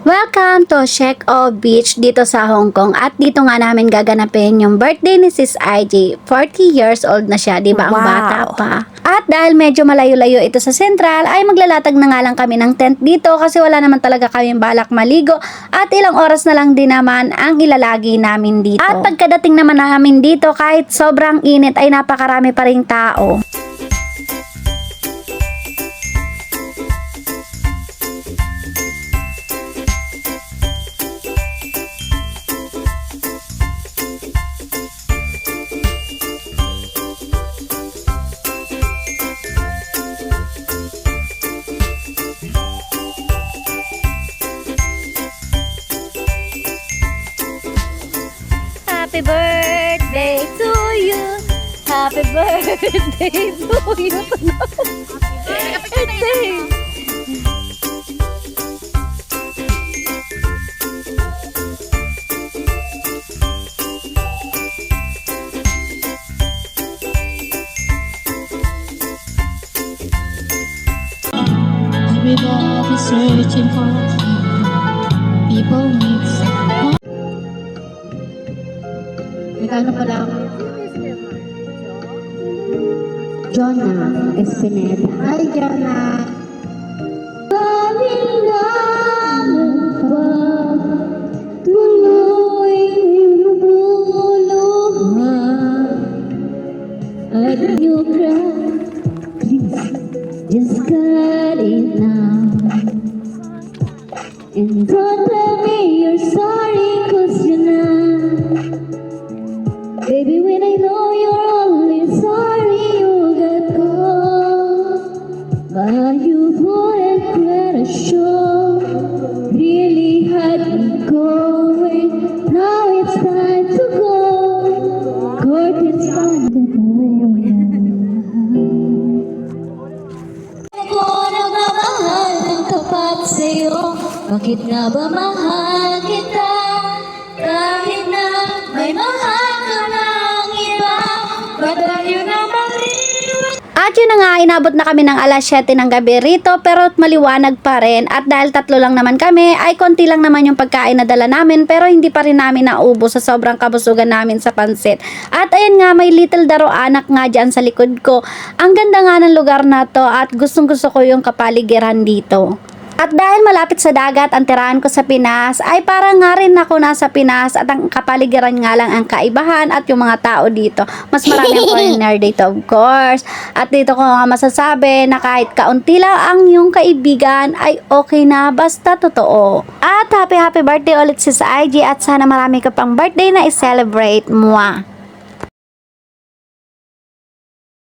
Welcome to Shek-O Beach dito sa Hong Kong at dito nga namin gaganapin yung birthday ni Sis IG. 40 years old na siya, di ba? Ang Wow. bata pa. At dahil medyo malayo-layo ito sa Central, ay maglalatag na nga lang kami ng tent dito kasi wala naman talaga kaming balak maligo at ilang oras na lang din naman ang ilalagi namin dito. At pagkadating naman namin dito, kahit sobrang init ay napakarami pa ring tao. Happy birthday to you. Happy birthday to you. Birthday. Everybody searching for people need someone. Nagano pala ako? Jonah Espineda. Hi, Jonah! Palindanan pa, tuloy lumuluhan, at you cry, please, just cut it now. And don't tell me you're sorry, 'cause you're not. Baby, when I know you're only sorry, you got caught. But you wouldn't let a show really had me going. Now it's time to go. Curtains time to go. Ako nagmamahal ng tapat sa'yo. Bakit nga ba mahal kita? Kahit na may mahal ka ng iba, ba't tayo naman rin? At yun na nga, inabot na kami ng alas 7 ng gabi rito pero maliwanag pa rin. At dahil tatlo lang naman kami, ay konti lang naman yung pagkain na dala namin pero hindi pa rin namin naubo sa sobrang kabusugan namin sa pansit. At ayan nga, may little daro anak nga dyan sa likod ko. Ang ganda nga ng lugar na to at gustong gusto ko yung kapaligiran dito. At dahil malapit sa dagat ang tirahan ko sa Pinas, ay parang nga rin ako nasa Pinas at ang kapaligiran nga lang ang kaibahan at yung mga tao dito. Mas marami ang foreigner dito, of course. At dito ko nga masasabi na kahit kaunti lang ang yung kaibigan ay okay na basta totoo. At happy birthday ulit sis IG at sana marami ka pang birthday na i-celebrate mo.